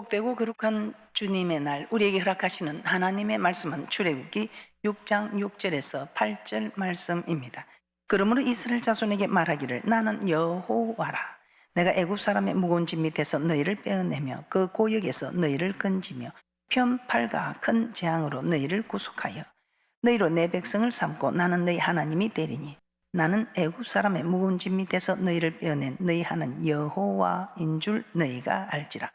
복되고 거룩한 주님의 날 우리에게 허락하시는 하나님의 말씀은 출애굽기 6장 6절에서 8절 말씀입니다. 그러므로 이스라엘 자손에게 말하기를 나는 여호와라. 내가 애굽 사람의 무거운 짐 밑에서 너희를 빼어내며 그 고역에서 너희를 건지며 편팔과 큰 재앙으로 너희를 구속하여 너희로 내 백성을 삼고 나는 너희 하나님이 되리니 나는 애굽 사람의 무거운 짐 밑에서 너희를 빼어낸 너희 하나님 여호와인 줄 너희가 알지라.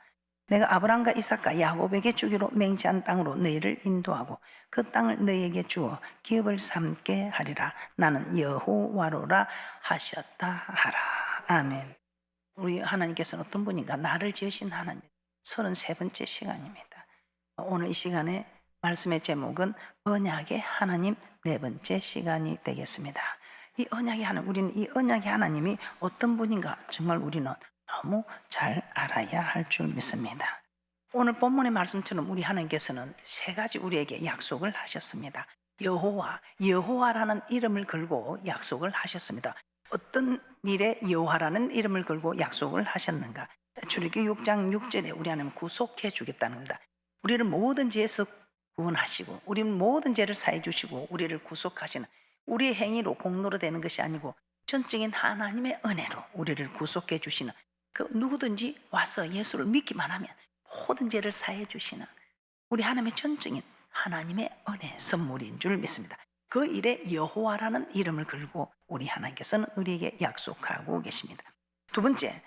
내가 아브라함과 이삭과 야곱에게 주기로 맹세한 땅으로 너희를 인도하고 그 땅을 너희에게 주어 기업을 삼게 하리라. 나는 여호와로라 하셨다 하라. 아멘. 우리 하나님께서는 어떤 분인가? 나를 지으신 하나님. 33번째 시간입니다. 오늘 이 시간에 말씀의 제목은 언약의 하나님 4번째 시간이 되겠습니다. 이 언약의 하나님, 우리는 이 언약의 하나님이 어떤 분인가 정말 우리는 너무 잘 알아야 할 줄 믿습니다. 오늘 본문의 말씀처럼 우리 하나님께서는 3가지 우리에게 약속을 하셨습니다. 여호와라는 이름을 걸고 약속을 하셨습니다. 어떤 일에 여호와라는 이름을 걸고 약속을 하셨는가? 출애굽기 6장 6절에 우리 하나님 구속해 주겠다는 겁니다. 우리를 모든 죄에서 구원하시고 우리는 모든 죄를 사해 주시고 우리를 구속하시는, 우리의 행위로 공로로 되는 것이 아니고 전적인 하나님의 은혜로 우리를 구속해 주시는, 그 누구든지 와서 예수를 믿기만 하면 모든 죄를 사해 주시는 우리 하나님의 전적인 하나님의 은혜 선물인 줄 믿습니다. 그 일에 여호와라는 이름을 걸고 우리 하나님께서는 우리에게 약속하고 계십니다. 2번째,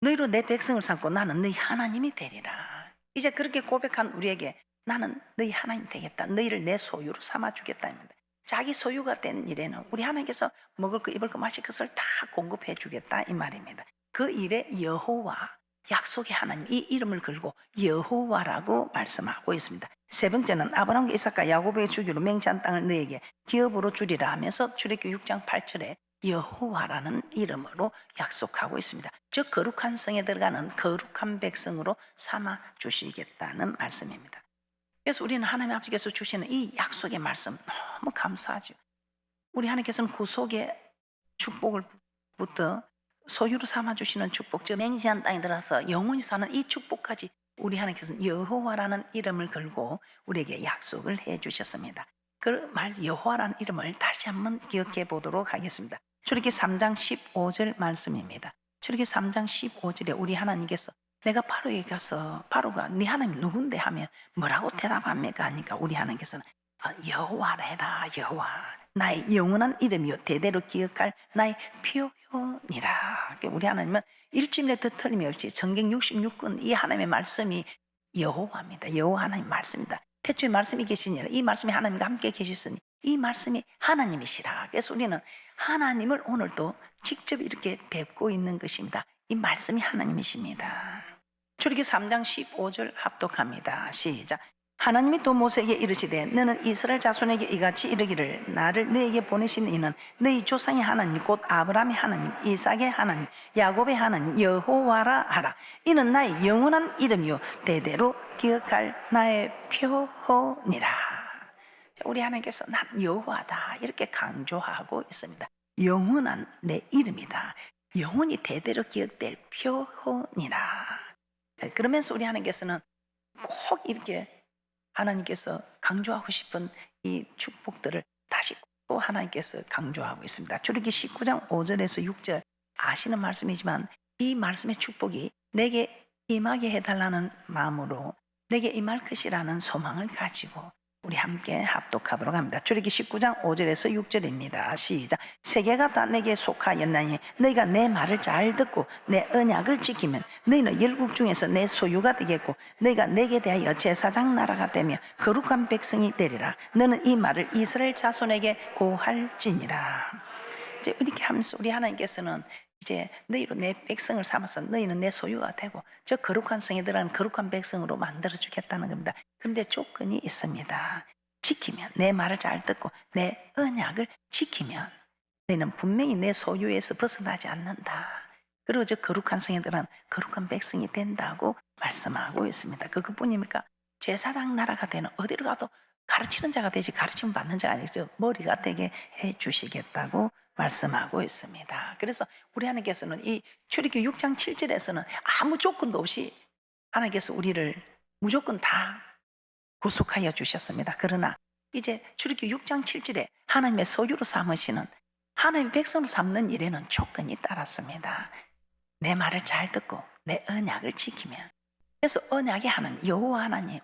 너희로 내 백성을 삼고 나는 너희 하나님이 되리라. 이제 그렇게 고백한 우리에게 나는 너희 하나님 되겠다, 너희를 내 소유로 삼아주겠다 입니다. 자기 소유가 된 일에는 우리 하나님께서 먹을 거 입을 거 마실 것을 다 공급해 주겠다 이 말입니다. 그 일에 여호와, 약속의 하나님, 이 이름을 걸고 여호와라고 말씀하고 있습니다. 3번째는 아브라함과 이삭과 야곱에게 주기로 맹세한 땅을 너에게 기업으로 주리라 하면서 출애굽기 6장 8절에 여호와라는 이름으로 약속하고 있습니다. 즉 거룩한 성에 들어가는 거룩한 백성으로 삼아 주시겠다는 말씀입니다. 그래서 우리는 하나님 아버지께서 주시는 이 약속의 말씀 너무 감사하죠. 우리 하나님께서는 구속의 축복을부터 소유로 삼아주시는 축복, 즉 맹세한 땅에 들어서 영원히 사는 이 축복까지 우리 하나님께서는 여호와라는 이름을 걸고 우리에게 약속을 해주셨습니다. 그 말 여호와라는 이름을 다시 한번 기억해 보도록 하겠습니다. 출애굽기 3장 15절 말씀입니다. 출애굽기 3장 15절에 우리 하나님께서 내가 바로에게 가서 바로가 네 하나님 누군데 하면 뭐라고 대답합니까 하니까 우리 하나님께서는 여호와라 해라. 여호와, 나의 영원한 이름이요 대대로 기억할 나의 표현이라. 우리 하나님은 일주일에 더 틀림이 없이 정경 66권 이 하나님의 말씀이 여호와입니다. 여호와 하나님 말씀입니다. 태초에 말씀이 계시니라. 이 말씀이 하나님과 함께 계셨으니 이 말씀이 하나님이시라. 그래서 우리는 하나님을 오늘도 직접 이렇게 뵙고 있는 것입니다. 이 말씀이 하나님이십니다. 출애굽기 3장 15절 합독합니다. 시작. 하나님이 또 모세에게 이르시되 너는 이스라엘 자손에게 이같이 이르기를 나를 너에게 보내신 이는 너희 조상의 하나님 곧 아브라함의 하나님 이삭의 하나님 야곱의 하나님 여호와라 하라. 이는 나의 영원한 이름이요 대대로 기억할 나의 표현이라. 우리 하나님께서 난 여호와다 이렇게 강조하고 있습니다. 영원한 내 이름이다. 영원히 대대로 기억될 표현이라. 그러면서 우리 하나님께서는 꼭 이렇게 하나님께서 강조하고 싶은 이 축복들을 다시 또 하나님께서 강조하고 있습니다. 출애굽기 19장 5절에서 6절 아시는 말씀이지만 이 말씀의 축복이 내게 임하게 해달라는 마음으로 내게 임할 것이라는 소망을 가지고 우리 함께 합독하도록 합니다. 출애굽기 19장 5절에서 6절입니다. 시작. 세계가 다 내게 속하였나니 너희가 내 말을 잘 듣고 내 언약을 지키면 너희는 열국 중에서 내 소유가 되겠고 너희가 내게 대하여 제사장 나라가 되며 거룩한 백성이 되리라. 너는 이 말을 이스라엘 자손에게 고할지니라. 이제 이렇게 하면서 우리 하나님께서는 이제 너희로 내 백성을 삼아서 너희는 내 소유가 되고 저 거룩한 성에 들어간 거룩한 백성으로 만들어주겠다는 겁니다. 그런데 조건이 있습니다. 지키면, 내 말을 잘 듣고 내 언약을 지키면 너희는 분명히 내 소유에서 벗어나지 않는다. 그리고 저 거룩한 성에 들어간 거룩한 백성이 된다고 말씀하고 있습니다. 그것뿐입니까? 제사장 나라가 되는, 어디로 가도 가르치는 자가 되지 가르침 받는 자가 아니죠. 머리가 되게 해주시겠다고 말씀하고 있습니다. 그래서 우리 하나님께서는 이 출애굽기 6장 7절에서는 아무 조건도 없이 하나님께서 우리를 무조건 다 구속하여 주셨습니다. 그러나 이제 출애굽기 6장 7절에 하나님의 소유로 삼으시는, 하나님의 백성으로 삼는 일에는 조건이 따랐습니다. 내 말을 잘 듣고 내 언약을 지키면. 그래서 언약의 하나님, 여호와 하나님,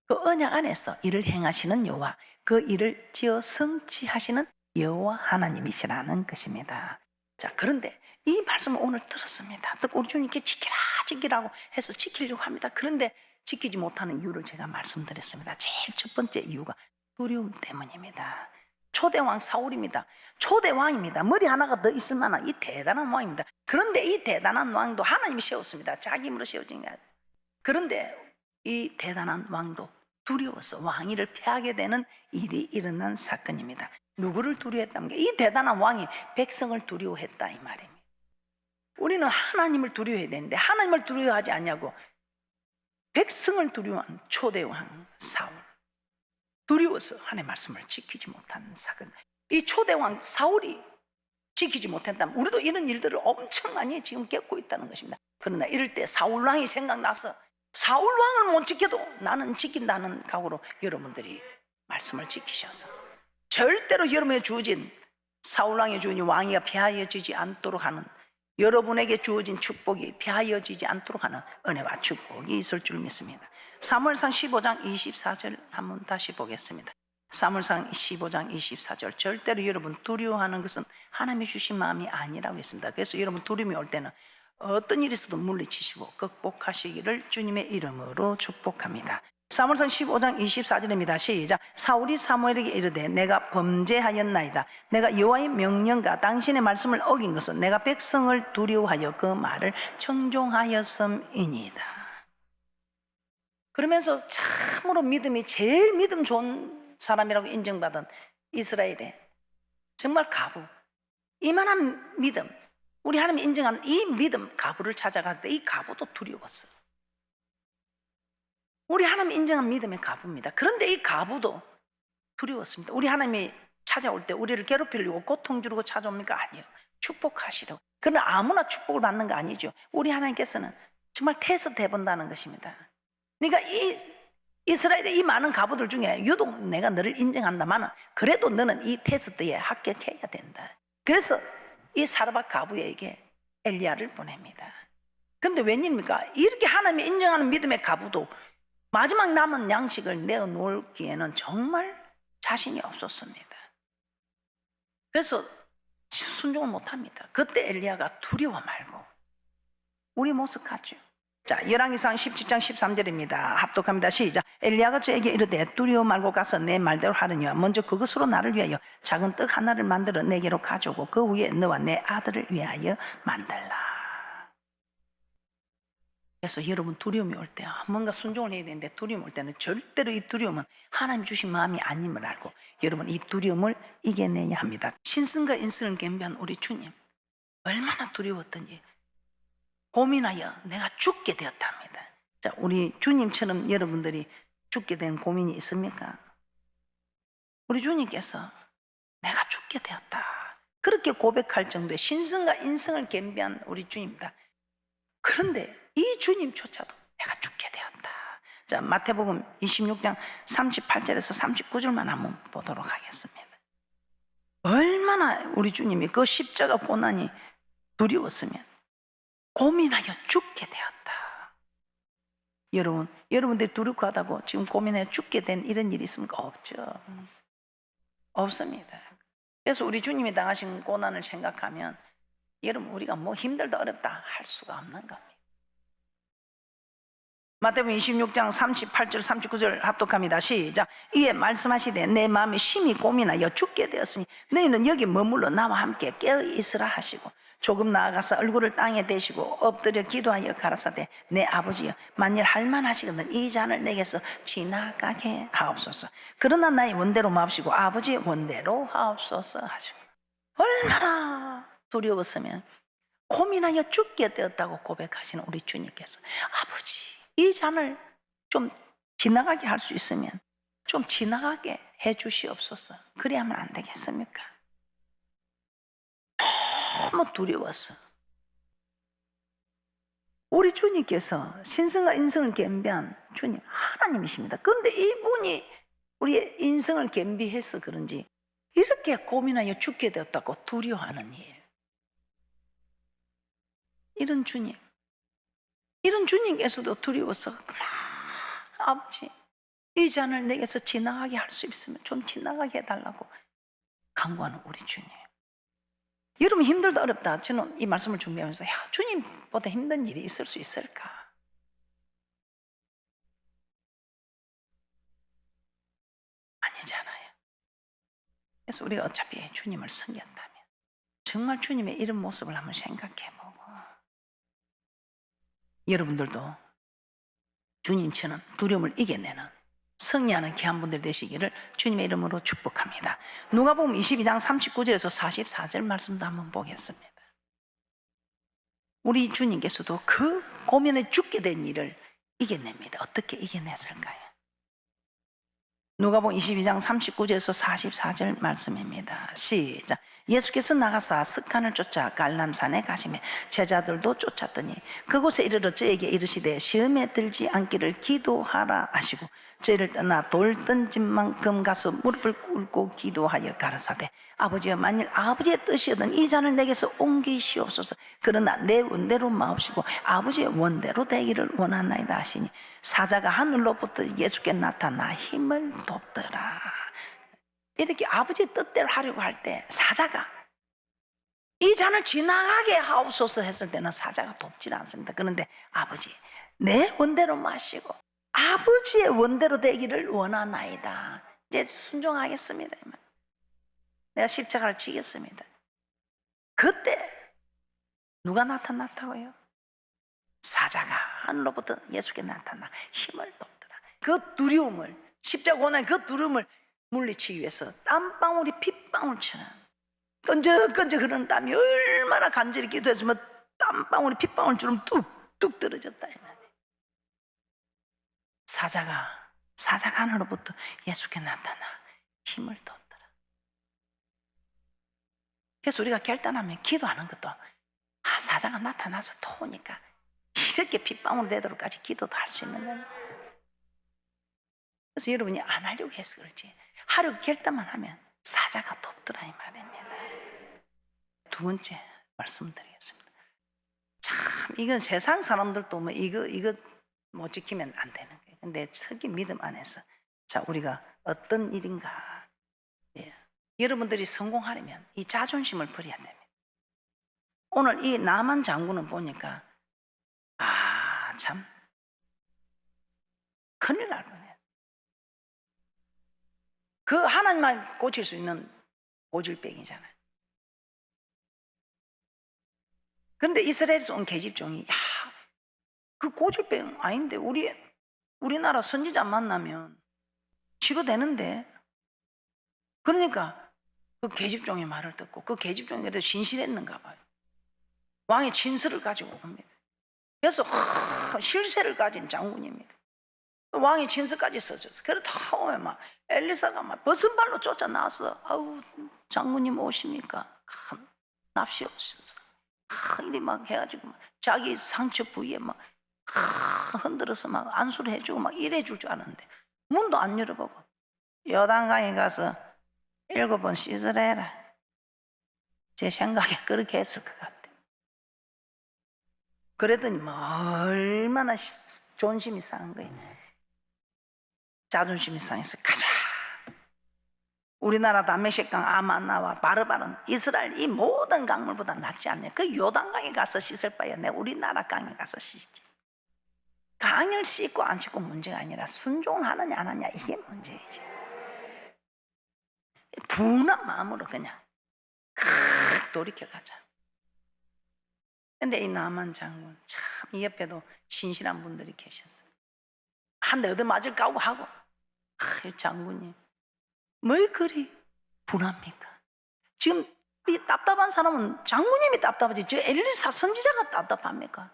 그 언약 안에서 일을 행하시는 여호와, 그 일을 지어 성취하시는 여호와 하나님이시라는 것입니다. 자, 그런데 이 말씀을 오늘 들었습니다. 듣고 우리 주님께 지키라 지키라고 해서 지키려고 합니다. 그런데 지키지 못하는 이유를 제가 말씀드렸습니다. 제일 첫 번째 이유가 두려움 때문입니다. 초대왕 사울입니다. 초대왕입니다. 머리 하나가 더 있을 만한 이 대단한 왕입니다. 그런데 이 대단한 왕도 하나님이 세웠습니다. 자기 힘으로 세워진 게 아니라. 그런데 이 대단한 왕도 두려워서 왕위를 피하게 되는 일이 일어난 사건입니다. 누구를 두려워했다는 게, 이 대단한 왕이 백성을 두려워했다 이 말입니다. 우리는 하나님을 두려워해야 되는데 하나님을 두려워하지 않냐고. 백성을 두려워한 초대왕 사울, 두려워서 하나님의 말씀을 지키지 못한 사건. 이 초대왕 사울이 지키지 못했다면 우리도 이런 일들을 엄청 많이 지금 겪고 있다는 것입니다. 그러나 이럴 때 사울왕이 생각나서 사울왕을 못 지켜도 나는 지킨다는 각오로 여러분들이 말씀을 지키셔서 절대로 여러분에게 주어진, 사울왕에 주어진 왕위가 폐하여지지 않도록 하는, 여러분에게 주어진 축복이 폐하여지지 않도록 하는 은혜와 축복이 있을 줄 믿습니다. 사무엘상 15장 24절 한번 다시 보겠습니다. 사무엘상 15장 24절, 절대로 여러분 두려워하는 것은 하나님이 주신 마음이 아니라고 했습니다. 그래서 여러분 두려움이 올 때는 어떤 일이 있어도 물리치시고 극복하시기를 주님의 이름으로 축복합니다. 사무엘상 15장 24절입니다. 시작. 사울이 사무엘에게 이르되 내가 범죄하였나이다. 내가 여호와의 명령과 당신의 말씀을 어긴 것은 내가 백성을 두려워하여 그 말을 청종하였음이니이다. 그러면서 참으로 믿음이 제일 믿음 좋은 사람이라고 인정받은 이스라엘의 정말 가부, 이만한 믿음, 우리 하나님이 인정하는 이 믿음 가부를 찾아갔을 때 이 가부도 두려웠어. 우리 하나님이 인정한 믿음의 가부입니다. 그런데 이 가부도 두려웠습니다. 우리 하나님이 찾아올 때 우리를 괴롭히려고 고통 주려고 찾아옵니까? 아니요. 축복하시려고. 그러나 아무나 축복을 받는 거 아니죠. 우리 하나님께서는 정말 테스트 해본다는 것입니다. 그러니까 이 이스라엘의 이 많은 가부들 중에 유독 내가 너를 인정한다마는 그래도 너는 이 테스트에 합격해야 된다. 그래서 이 사르밧 가부에게 엘리야를 보냅니다. 그런데 웬일입니까? 이렇게 하나님이 인정하는 믿음의 가부도 마지막 남은 양식을 내어놓기에는 정말 자신이 없었습니다. 그래서 순종을 못합니다. 그때 엘리야가 두려워 말고 우리 모습 같죠. 자, 열왕기상 17장 13절입니다. 합독합니다. 시작. 엘리야가 저에게 이르되 두려워 말고 가서 내 말대로 하느니와 먼저 그것으로 나를 위하여 작은 떡 하나를 만들어 내게로 가져오고 그 위에 너와 내 아들을 위하여 만들라. 그래서 여러분 두려움이 올 때 뭔가 순종을 해야 되는데 두려움이 올 때는 절대로 이 두려움은 하나님 주신 마음이 아님을 알고 여러분 이 두려움을 이겨내야 합니다. 신성과 인성을 겸비한 우리 주님, 얼마나 두려웠던지 고민하여 내가 죽게 되었답니다. 자, 우리 주님처럼 여러분들이 죽게 된 고민이 있습니까? 우리 주님께서 내가 죽게 되었다 그렇게 고백할 정도의 신성과 인성을 겸비한 우리 주님입니다. 그런데 이 주님조차도 내가 죽게 되었다. 자, 마태복음 26장 38절에서 39절만 한번 보도록 하겠습니다. 얼마나 우리 주님이 그 십자가 고난이 두려웠으면 고민하여 죽게 되었다. 여러분들이 두렵고하다고 지금 고민하여 죽게 된 이런 일이 있습니까? 없죠. 없습니다. 그래서 우리 주님이 당하신 고난을 생각하면 여러분 우리가 뭐 힘들다 어렵다 할 수가 없는 겁니다. 마태복음 26장 38절 39절 합독합니다. 시작. 이에 말씀하시되 내 마음이 심히 고민하여 죽게 되었으니 너희는 여기 머물러 나와 함께 깨어 있으라 하시고 조금 나아가서 얼굴을 땅에 대시고 엎드려 기도하여 가라사대 내 아버지여 만일 할만하시거든 이 잔을 내게서 지나가게 하옵소서. 그러나 나의 원대로 마옵시고 아버지의 원대로 하옵소서 하시고. 얼마나 두려웠으면 고민하여 죽게 되었다고 고백하시는 우리 주님께서 아버지 이 잔을 좀 지나가게 할 수 있으면 좀 지나가게 해 주시옵소서. 그래야만 안 되겠습니까? 너무 두려웠어. 우리 주님께서 신성과 인성을 겸비한 주님 하나님이십니다. 그런데 이분이 우리의 인성을 겸비해서 그런지 이렇게 고민하여 죽게 되었다고 두려워하는 일. 이런 주님께서도 두려워서 아버지 이 잔을 내게서 지나가게 할 수 있으면 좀 지나가게 해달라고 간구하는 우리 주님. 여러분 힘들다 어렵다 저는 이 말씀을 준비하면서 주님보다 힘든 일이 있을 수 있을까? 아니잖아요. 그래서 우리가 어차피 주님을 섬긴다면 정말 주님의 이런 모습을 한번 생각해보고 여러분들도 주님처럼 두려움을 이겨내는 승리하는 귀한 분들 되시기를 주님의 이름으로 축복합니다. 누가복음 22장 39절에서 44절 말씀도 한번 보겠습니다. 우리 주님께서도 그 고민에 죽게 된 일을 이겨냅니다. 어떻게 이겨냈을까요? 누가복음 22장 39절에서 44절 말씀입니다. 시작. 예수께서 나가사 스칸을 쫓아 갈람산에 가시매 제자들도 쫓았더니 그곳에 이르러 저에게 이르시되 시험에 들지 않기를 기도하라 하시고 저희를 떠나 돌 던진 만큼 가서 무릎을 꿇고 기도하여 가라사대 아버지여 만일 아버지의 뜻이거든 이 잔을 내게서 옮기시옵소서. 그러나 내 원대로 마옵시고 아버지의 원대로 되기를 원하나이다 하시니 사자가 하늘로부터 예수께 나타나 힘을 돕더라. 이렇게 아버지의 뜻대로 하려고 할 때 사자가 이 잔을 지나가게 하옵소서 했을 때는 사자가 돕질 않습니다. 그런데 아버지 내 원대로 마시고 아버지의 원대로 되기를 원하나이다. 이제 순종하겠습니다. 내가 십자가를 지겠습니다. 그때 누가 나타났다고요? 사자가 하늘로부터 예수께 나타나 힘을 돕더라. 그 두려움을 십자가 고난 그 두려움을 물리치기 위해서 땀방울이 핏방울처럼 끈적끈적 흐르는 땀이 얼마나 간절히 기도했으면 땀방울이 핏방울처럼 뚝뚝 떨어졌다. 사자가 하늘로부터 예수께 나타나 힘을 돕더라. 그래서 우리가 결단하면 기도하는 것도 사자가 나타나서 도우니까 이렇게 핏방울 되도록까지 기도도 할 수 있는 거예요. 그래서 여러분이 안 하려고 해서 그렇지 하려고 결단만 하면 사자가 돕더라 이 말입니다. 두 번째 말씀드리겠습니다. 참 이건 세상 사람들도 뭐 이거 못 지키면 안 되는 거예요. 근데 특히 믿음 안에서 자 우리가 어떤 일인가 여러분들이 성공하려면 이 자존심을 버려야 됩니다. 오늘 이 나만 장군은 보니까 참 큰일 날 뻔해요. 그 하나님만 고칠 수 있는 고질병이잖아요. 그런데 이스라엘에서 온 계집종이 그 고질병 아닌데 우리나라 선지자 만나면 치료되는데 그러니까 그 계집종의 말을 듣고 그 계집종이 그래도 진실했는가 봐요. 왕의 친서를 가지고 옵니다. 그래서 실세를 가진 장군입니다. 왕의 친서까지 써줬어. 그래도 다 오면 막 엘리사가 막 벗은발로 쫓아나와서 아우 장군님 오십니까? 납시 오셔서 이리 막 해가지고 막 자기 상처 부위에 막 흔들어서 막 안수를 해주고 막 이래줄 줄 알았는데 문도 안 열어보고 요단강에 가서 7번 씻으라 해라. 제 생각에 그렇게 했을 것 같아. 그랬더니 뭐 얼마나 존심이 상한 거예요. 자존심이 상해서 가자. 우리나라 다메섹강 아마나와 바르바는 이스라엘 이 모든 강물보다 낫지 않냐. 그 요단강에 가서 씻을 바에 내 우리나라 강에 가서 씻지. 강을 씻고 안 씻고 문제가 아니라 순종하느냐 안 하느냐 이게 문제이지. 분한 마음으로 그냥 돌이켜가자. 근데 이 나만 장군 참 이 옆에도 신실한 분들이 계셨어요. 한 대 얻어맞을 각오하고 이 장군님 뭐 그리 분합니까? 지금 이 답답한 사람은 장군님이 답답하지 저 엘리사 선지자가 답답합니까?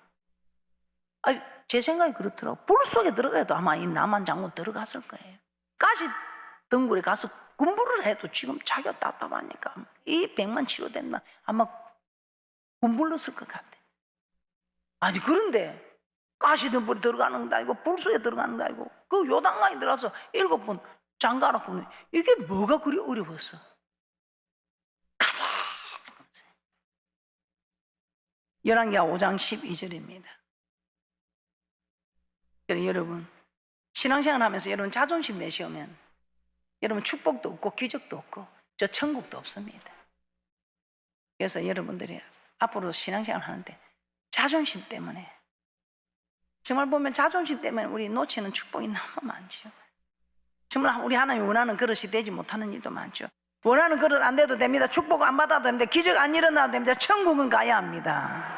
제 생각이 그렇더라고. 불 속에 들어가도 아마 이 나만 장군 들어갔을 거예요. 가시 덩굴에 가서 군부를 해도 지금 자기가 답답하니까 이 병만 치료되면 아마 군불렀을 것 같아. 아니 그런데 가시덤불이 들어가는 거 아니고 불소에 들어가는 거 아니고 그 요단강에 들어가서 7번 장가라고. 이게 뭐가 그리 어려웠어? 가자. 열왕기하 5장 12절입니다. 여러분 신앙생활 하면서 여러분 자존심 내시오면 여러분 축복도 없고 기적도 없고 저 천국도 없습니다. 그래서 여러분들이 앞으로 신앙생활 하는데 자존심 때문에 정말 보면 자존심 때문에 우리 놓치는 축복이 너무 많죠. 정말 우리 하나님이 원하는 그릇이 되지 못하는 일도 많죠. 원하는 그릇 안 돼도 됩니다. 축복 안 받아도 됩니다. 기적 안 일어나도 됩니다. 천국은 가야 합니다.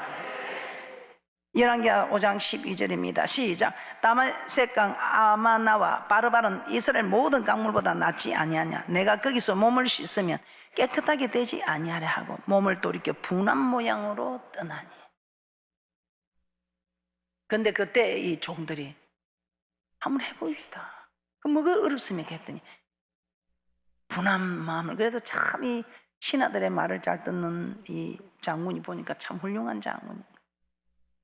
열왕기하 5장 12절입니다. 시작. 다메섹강 아마나와 바르바는 이스라엘 모든 강물보다 낫지 아니하냐. 내가 거기서 몸을 씻으면 깨끗하게 되지 아니하려 하고 몸을 돌이켜 분한 모양으로 떠나니. 근데 그때 이 종들이 한번 해봅시다. 그럼 뭐가 어렵습니까 했더니 분한 마음을. 그래도 참 이 신하들의 말을 잘 듣는 이 장군이 보니까 참 훌륭한 장군이.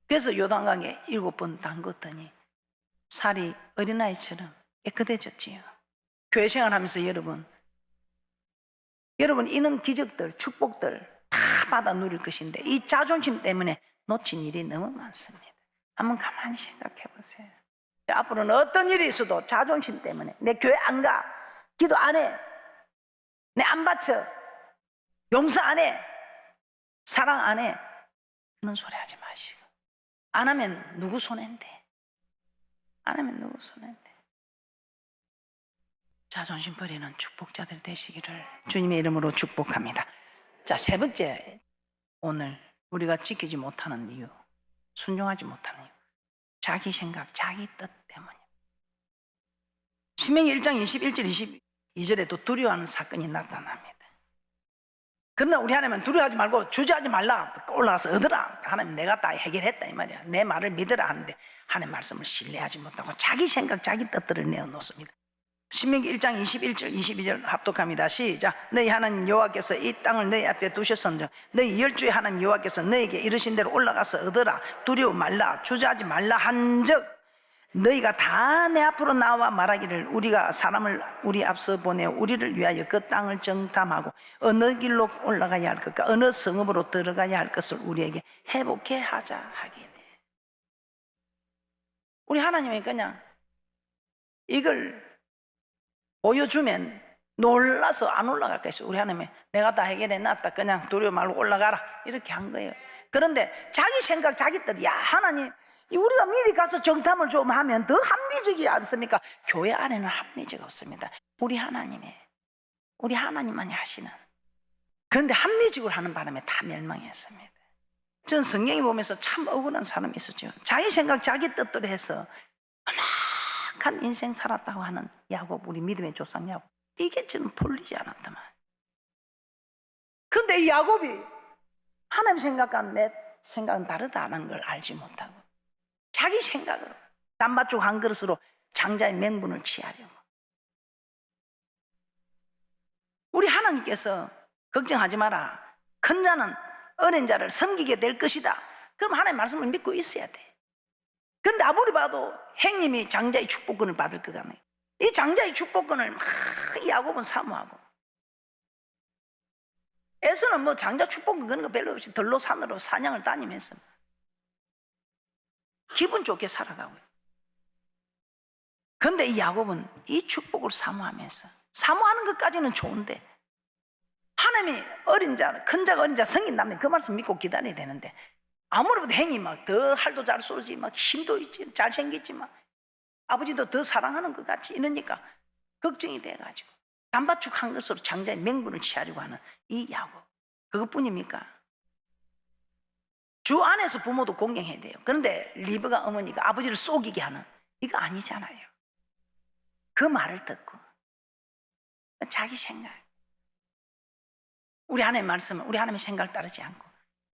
그래서 요단강에 7번 담궜더니 살이 어린아이처럼 깨끗해졌지요. 교회 생활하면서 여러분 이런 기적들 축복들 다 받아 누릴 것인데 이 자존심 때문에 놓친 일이 너무 많습니다. 한번 가만히 생각해 보세요. 앞으로는 어떤 일이 있어도 자존심 때문에 내 교회 안 가, 기도 안 해, 내 안 바쳐, 용서 안 해, 사랑 안 해, 그런 소리 하지 마시고. 안 하면 누구 손해인데? 안 하면 누구 손해인데? 자존심 버리는 축복자들 되시기를 주님의 이름으로 축복합니다. 자, 세 번째, 오늘 우리가 지키지 못하는 이유, 순종하지 못하는 이유, 자기 생각, 자기 뜻 때문이에요. 신명기 1장 21절 22절에도 두려워하는 사건이 나타납니다. 그러나 우리 하나님은 두려워하지 말고 주저하지 말라. 올라가서 얻으라. 하나님 내가 다 해결했다 이 말이야. 내 말을 믿으라 하는데 하나님 말씀을 신뢰하지 못하고 자기 생각 자기 뜻들을 내어놓습니다. 신명기 1장 21절 22절 합독합니다. 시작. 너희 하나님 여호와께서 이 땅을 너희 앞에 두셨은즉 너희 열주의 하나님 여호와께서 너희에게 이르신 대로 올라가서 얻으라. 두려워 말라. 주저하지 말라 한즉 너희가 다 내 앞으로 나와 말하기를 우리가 사람을 우리 앞서 보내 우리를 위하여 그 땅을 정탐하고 어느 길로 올라가야 할 것과 어느 성읍으로 들어가야 할 것을 우리에게 회복해 하자 하기에. 우리 하나님이 그냥 이걸 보여주면 놀라서 안 올라갈 것이요. 우리 하나님이 내가 다 해결해 놨다. 그냥 두려워 말고 올라가라. 이렇게 한 거예요. 그런데 자기 생각 자기 뜻, 야 하나님 우리가 미리 가서 정탐을 좀 하면 더 합리적이지 않습니까? 교회 안에는 합리적 없습니다. 우리 하나님만이 하시는. 그런데 합리적으로 하는 바람에 다 멸망했습니다. 저는 성경에 보면서 참 억울한 사람이 있었죠. 자기 생각 자기 뜻대로 해서 험악한 인생 살았다고 하는 야곱, 우리 믿음의 조상 야곱. 이게 저는 풀리지 않았다만. 그런데 이 야곱이 하나님 생각과 내 생각은 다르다는 걸 알지 못하고 자기 생각으로 단팥죽 한 그릇으로 장자의 명분을 취하려고. 우리 하나님께서 걱정하지 마라. 큰 자는 어린 자를 섬기게 될 것이다. 그럼 하나님의 말씀을 믿고 있어야 돼. 그런데 아무리 봐도 행님이 장자의 축복권을 받을 것 같네. 이 장자의 축복권을 막 야곱은 사모하고 에서는 뭐 장자 축복권 그런 거 별로 없이 들로 산으로 사냥을 다니면서 기분 좋게 살아가고요. 그런데 이 야곱은 이 축복을 사모하면서 사모하는 것까지는 좋은데 하나님이 어린 자, 큰 자가 어린 자 성인다면 그 말씀 믿고 기다려야 되는데 아무리 봐도 행이 막 더 활도 잘 쏘지 막 힘도 있지 잘생겼지 막 아버지도 더 사랑하는 것 같이 이러니까 걱정이 돼가지고 단팥죽 한 것으로 장자의 명분을 취하려고 하는 이 야곱. 그것뿐입니까? 주 안에서 부모도 공경해야 돼요. 그런데 리브가 어머니가 아버지를 속이게 하는 이거 아니잖아요. 그 말을 듣고 자기 생각, 우리 하나님의 말씀은 우리 하나님의 생각을 따르지 않고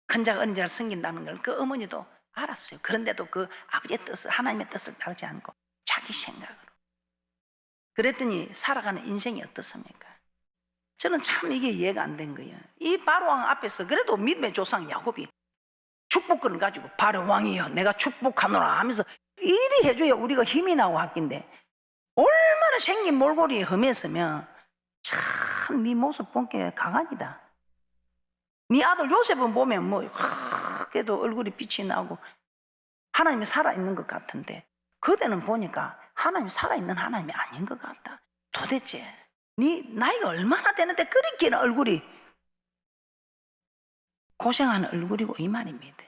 큰 자가 어린 자를 섬긴다는 걸 그 어머니도 알았어요. 그런데도 그 아버지의 뜻을, 하나님의 뜻을 따르지 않고 자기 생각으로 그랬더니 살아가는 인생이 어떻습니까? 저는 참 이게 이해가 안 된 거예요. 이 바로왕 앞에서 그래도 믿음의 조상 야곱이 축복권을 가지고 바로왕이여 내가 축복하노라 하면서 이리 해줘야 우리가 힘이 나고 학긴데, 얼마나 생긴 몰골이에 험했으면 참 네 모습 본 게 가관이다. 네 아들 요셉은 보면 뭐 그래도 얼굴이 빛이 나고 하나님이 살아있는 것 같은데, 그대는 보니까 하나님이 살아있는 하나님이 아닌 것 같다. 도대체 네 나이가 얼마나 되는데 그렇게는 얼굴이 고생하는 얼굴이고 이 말입니다.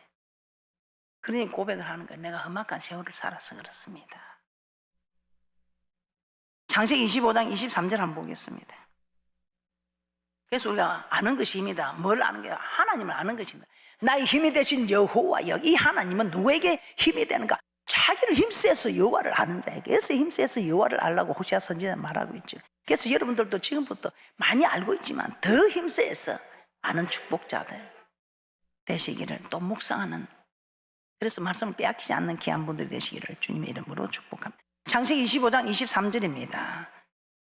그러니 고백을 하는 거예요. 내가 험악한 세월을 살아서 그렇습니다. 창세기 25장 23절 한번 보겠습니다. 그래서 우리가 아는 것이 힘이다. 뭘 아는 게? 하나님을 아는 것이다. 나의 힘이 되신 여호와여. 이 하나님은 누구에게 힘이 되는가? 자기를 힘세서 여호와를 아는 자에게서 힘세서 여호와를 알라고 호시아 선지자는 말하고 있죠. 그래서 여러분들도 지금부터 많이 알고 있지만 더 힘세서 아는 축복자들 되시기를, 또 묵상하는, 그래서 말씀을 빼앗기지 않는 귀한 분들이 되시기를 주님의 이름으로 축복합니다. 창세기 25장 23절입니다.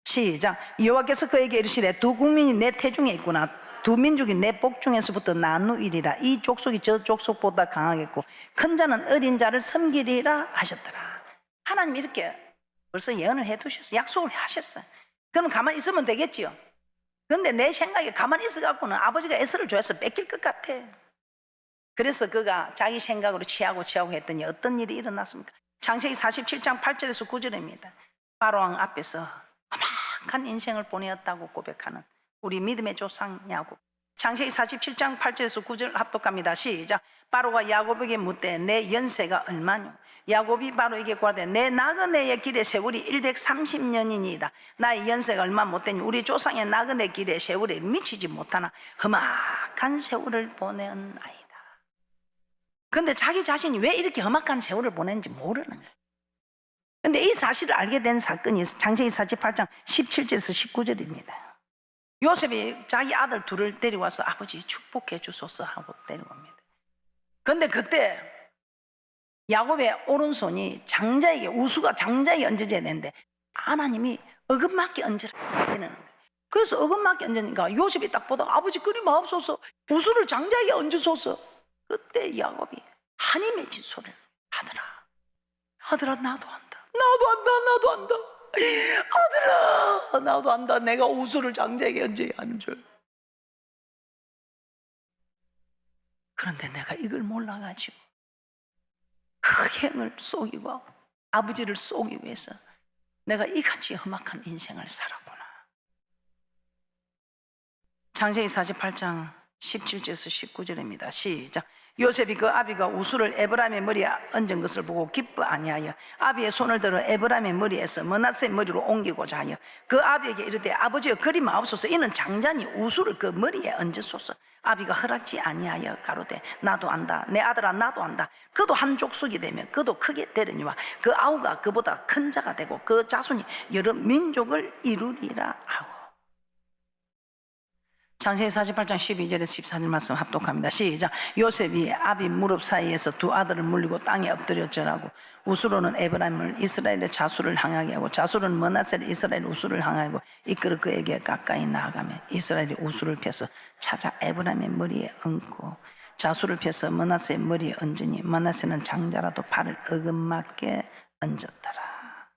시작. 여호와께서 그에게 이르시되 두 국민이 내 태중에 있구나. 두 민족이 내 복중에서부터 나누이리라. 이 족속이 저 족속보다 강하겠고 큰 자는 어린 자를 섬기리라 하셨더라. 하나님이 이렇게 벌써 예언을 해두셨어요. 약속을 하셨어요. 그럼 가만히 있으면 되겠지요. 그런데 내 생각에 가만히 있어갖고는 아버지가 에서를 줘서 뺏길 것 같아. 그래서 그가 자기 생각으로 취하고 했더니 어떤 일이 일어났습니까? 창세기 47장 8절에서 9절입니다. 바로왕 앞에서 험악한 인생을 보내었다고 고백하는 우리 믿음의 조상 야곱. 창세기 47장 8절에서 9절 합독합니다. 시작. 바로가 야곱에게 묻되 내 연세가 얼마뇨? 야곱이 바로에게 구하되 내 나그네의 길의 세월이 130년이니이다. 나의 연세가 얼마 못되니 우리 조상의 나그네 길의 세월에 미치지 못하나 험악한 세월을 보낸 아이다. 그런데 자기 자신이 왜 이렇게 험악한 세월을 보냈는지 모르는 거예요. 그런데 이 사실을 알게 된 사건이 창세기 48장 17절에서 19절입니다. 요셉이 자기 아들 둘을 데리고 와서 아버지 축복해 주소서 하고 데리고 옵니다. 그런데 그때 야곱의 오른손이 장자에게, 우수가 장자에게 얹어져야 되는데 하나님이 어긋맞게 얹으라 되는 거예요. 그래서 어긋맞게 얹으니까 요셉이 딱 보다가 아버지 그리 마옵소서, 우수를 장자에게 얹으소서. 그때 야곱이 한이 맺힌 소리를, 아들아 나도 안다. 아들아 나도 안다. 내가 우수를 장자에게 얹어야 하는 줄. 그런데 내가 이걸 몰라가지고 그 행을 속이고 아버지를 속이기 위해서 내가 이같이 험악한 인생을 살았구나. 창세기 48장 17절에서 19절입니다. 시작. 요셉이 그 아비가 우수를 에브라임의 머리에 얹은 것을 보고 기뻐 아니하여 아비의 손을 들어 에브라임의 머리에서 므낫세의 머리로 옮기고자 하여 그 아비에게 이르되 아버지여 그리 마옵소서. 이는 장자니 우수를 그 머리에 얹으소서. 아비가 허락지 아니하여 가로되 나도 안다. 내 아들아 나도 안다. 그도 한 족속이 되면 그도 크게 되려니와 그 아우가 그보다 큰 자가 되고 그 자손이 여러 민족을 이루리라 하고. 창세기 48장 12절에서 14절 말씀 합독합니다. 시작. 요셉이 아비 무릎 사이에서 두 아들을 물리고 땅에 엎드려 절하고 우수로는 에브라임을 이스라엘의 자수를 향하게 하고 자수는 므낫세를 이스라엘 우수를 향하고 이끌어 그에게 가까이 나아가며 이스라엘이 우수를 펴서 찾아 에브라임의 머리에 얹고 자수를 펴서 므낫세의 머리에 얹으니 므낫세는 장자라도 발을 어긋맞게 얹었더라.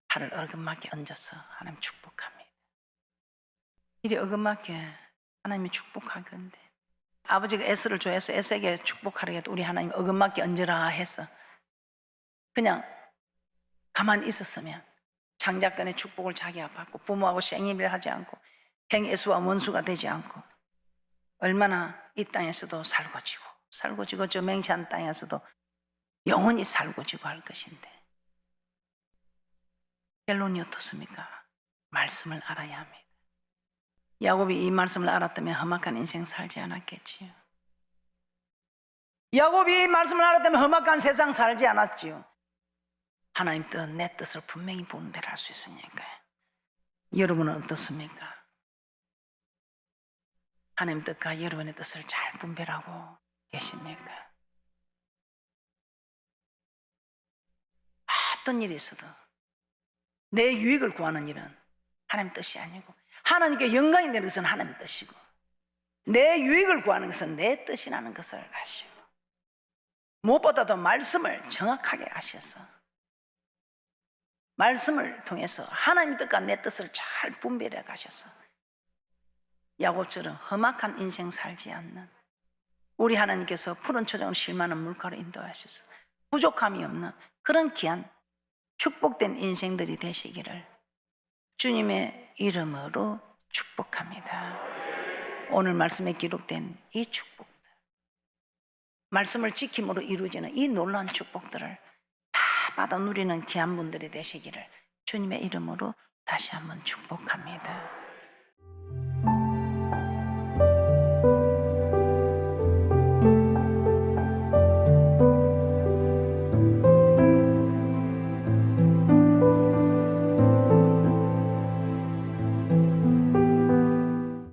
발을 어긋맞게 얹어서 하나님 축복합니다. 이리 어긋맞게 하나님이 축복하건대 아버지가 에서를 좋아해서 에서에게 축복하라고 해도 우리 하나님 어긋맞게 얹으라 해서 그냥 가만히 있었으면 장자권의 축복을 자기가 받고 부모하고 생일을 하지 않고 행에수와 원수가 되지 않고 얼마나 이 땅에서도 살고지고 저 맹세한 땅에서도 영원히 살고지고 할 것인데 결론이 어떻습니까? 말씀을 알아야 합니다. 야곱이 이 말씀을 알았다면 험악한 인생 살지 않았겠지요. 야곱이 이 말씀을 알았다면 험악한 세상 살지 않았지요. 하나님 뜻, 내 뜻을 분명히 분별할 수 있으니까요. 여러분은 어떻습니까? 하나님 뜻과 여러분의 뜻을 잘 분별하고 계십니까? 어떤 일이 있어도 내 유익을 구하는 일은 하나님 뜻이 아니고 하나님께 영광이 되는 것은 하나님 뜻이고 내 유익을 구하는 것은 내 뜻이라는 것을 아시고, 무엇보다도 말씀을 정확하게 아셔서 말씀을 통해서 하나님 뜻과 내 뜻을 잘 분별해 가셔서 야곱처럼 험악한 인생 살지 않는, 우리 하나님께서 푸른 초장으로 실만한 물가로 인도하셔서 부족함이 없는 그런 귀한 축복된 인생들이 되시기를 주님의 이름으로 축복합니다. 오늘 말씀에 기록된 이 축복들, 말씀을 지킴으로 이루어지는 이 놀라운 축복들을 다 받아 누리는 귀한 분들이 되시기를 주님의 이름으로 다시 한번 축복합니다.